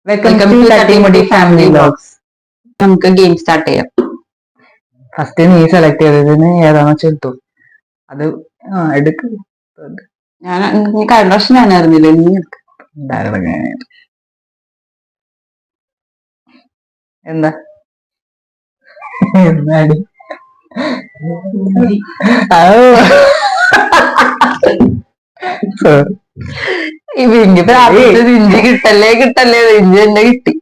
Welcome to Thattimudi family vlogs. നമുക്ക് game start ചെയ്യാം. First നീ സെലക്ട് ചെയ്തതിന് ഏതാണെന്ന് വെച്ചെടുത്തു. അത് എടുക്ക്. ഞാൻ കഴിഞ്ഞ വർഷം ഞാൻ അറിഞ്ഞില്ല. നീ എന്താ എന്നാടി ഇഞ്ചി കിട്ടല്ലേ കിട്ടല്ലേ ഇഞ്ചി തന്നെ കിട്ടി.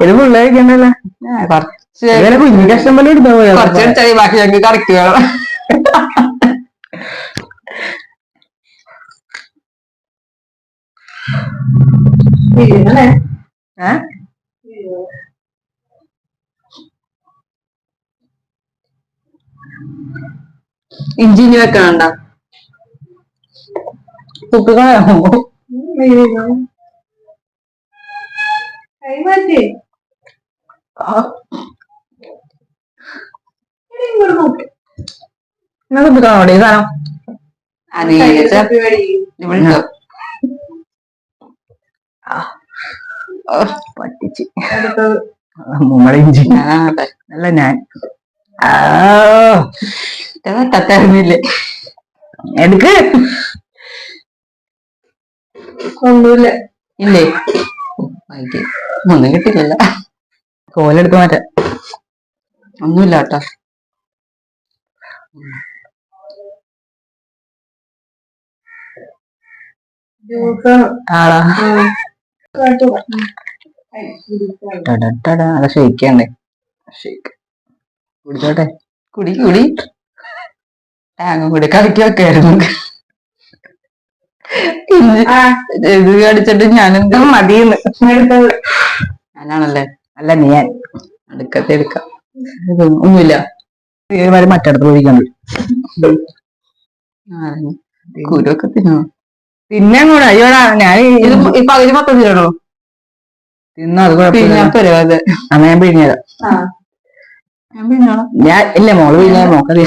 ഇത് പിള്ളേ കഴിക്കണ്ടല്ലേ, കുഞ്ഞു കഷ്ടം പോലെ എടുത്താ പോയാ കുറച്ച് ബാക്കി ഞങ്ങൾക്ക് കറക്റ്റ് വേണം. ഇഞ്ചി ഇനി വെക്കണണ്ട. കാണോടെ ഈ സാധനം പറ്റിച്ച് നമ്മളെ ഇഞ്ചി അല്ല ഞാൻ തരുന്നില്ലേ. എടുക്ക്. ഒന്നുമില്ല. ഇല്ലേ, ഒന്നും കിട്ടില്ലല്ല. കോലെടുത്ത് മാറ്റാം. ഒന്നുമില്ല കേട്ടോ. അതെ ഷെയ്ക്കണ്ടേ, ഷെയ്ക്ക് കുടിച്ചോട്ടെ. കുടി കുടി. ടാങ്ങും കൂടി കളിക്കി വെക്കായിരുന്നു. ഇത് കടിച്ചിട്ട് ഞാനെന്താ മതിയെന്ന് ഞാനാണല്ലേ. അല്ല നീ അടുക്കത്തെ എടുക്കാം. ഒന്നുമില്ല. മറ്റടുത്ത് പോയിക്കണ്ട് കുരുവൊക്കെ തിന്നോ? പിന്നെ കൂടെ അയ്യോടാ ഞാൻ ഇത് ഈ പകുതി മൊത്തം തിന്നണോ? തിന്നോ, അത് കുഴപ്പമില്ല. അമ്മ ഞാൻ പിഴിഞ്ഞതാ. ഞാൻ ഇല്ല മോള് പിഴിഞ്ഞ നോക്കത്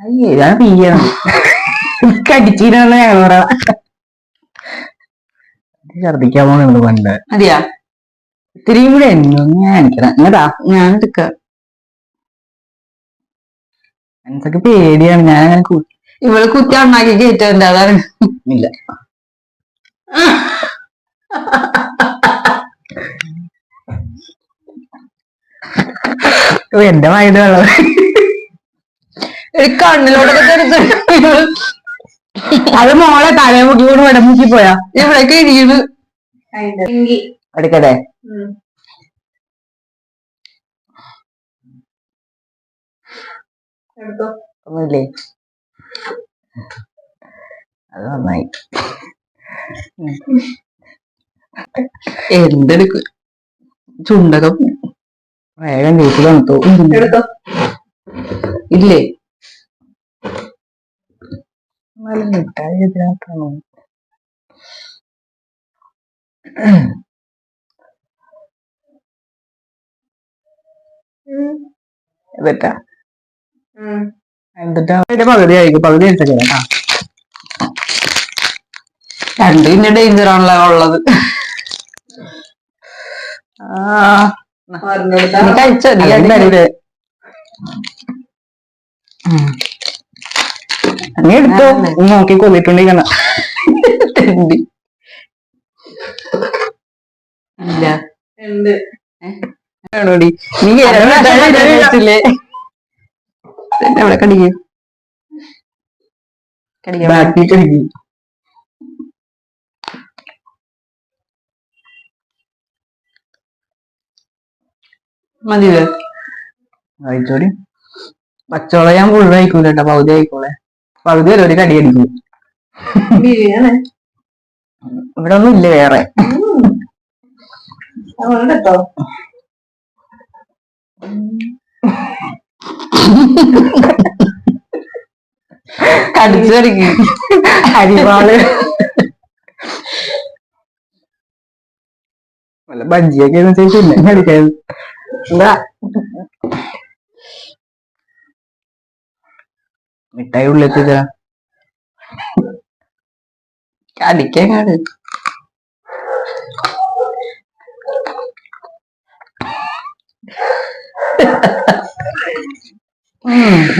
അയ്യേ ഞാൻ പിഴിയണം. കടിച്ചിരുന്ന ഞങ്ങൾ പറയാ ഛർദിക്കാൻ പോണുണ്ട് പണ്ട്. അതെയാ, ഇത്തിരിയും കൂടെ ഞാൻ എനിക്കണം. എന്നതാ ഞാൻ എടുക്ക. മനസ്സൊക്കെ പേടിയാണ്. ഞാൻ അങ്ങനെ ഇവള് കുത്തി ഉണ്ടാക്കി കയറ്റുണ്ട്. അതാണ്. ഇല്ല എന്റെ മൈൻഡ് വെള്ളം കണ്ണിലോടൊക്കെ തെറിച്ച് അത് മോളെ തലമുക്കി കൂടെ വിടമുക്കി പോയാ ഇവിടേക്ക് ഇടിയത്. എടുക്കട്ടെ. ഒന്നുമില്ലേ, അത് നന്നായി. എന്തെടുക്കും ചുണ്ടകം വേഗം ജയിച്ചു തണുത്തു. ഇല്ലേ, മിഠായി ഇതിനകത്താണോ? എന്നിട്ടാ അതിന്റെ പകുതി ആയിരിക്കും. പകുതി അടിച്ചേക്കാം കേട്ടാ. രണ്ടു പിന്നെ ഡേഞ്ചർ ആണല്ലോ ഉള്ളത്. കഴിച്ചോ? നീ എടുത്തോ, നോക്കി കൊന്നിട്ടുണ്ടെങ്കിൽ ഇല്ല വേണോടി നീ കഴിച്ചില്ലേ? എവിടെ കടിക്കും ബാക്കി കടിക്കും. മതി കഴിച്ചോടി. പച്ചോള ഞാൻ ഫുള്ള് കഴിക്കൂല കേട്ടോ, പകുതി ആയിക്കോളെ. പകുതി വരെ ഒരു കടി അടിക്കും. ഇവിടെ ഒന്നും ഇല്ല വേറെ. കടിച്ചടിക്കും അരിവാള് വല്ല ബജ്ജിയൊക്കെ പിന്നെ കടിക്കാൻ. മിഠായി ഉള്ളിലെത്തിച്ചാ കടിക്കാൻ.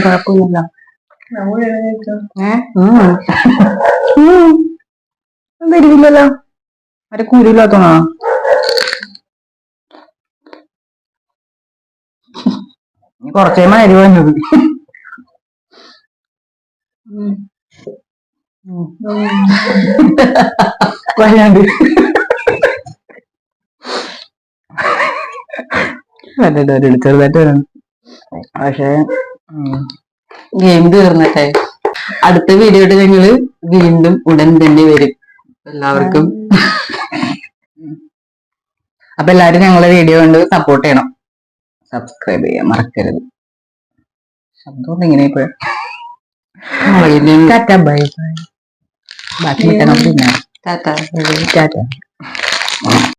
കുഴപ്പമില്ല. തരുവില്ലല്ലോ മറ്റേ കുരുല്ലാത്തോണോ? കുറച്ചേ മരി വന്നത്. വല്ലാണ്ട് ചെറുതായിട്ട് വരണം. പക്ഷെ ഗെയിം തീർന്നിട്ടെ അടുത്ത വീഡിയോയിട്ട് ഞങ്ങള് വീണ്ടും ഉടൻ തന്നെ വരും. എല്ലാവർക്കും അപ്പൊ എല്ലാരും ഞങ്ങളെ വീഡിയോ കണ്ട് സപ്പോർട്ട് ചെയ്യണം. സബ്സ്ക്രൈബ് ചെയ്യാൻ മറക്കരുത്. ശബ്ദം ഇങ്ങനെ ബാക്കി ടാറ്റ.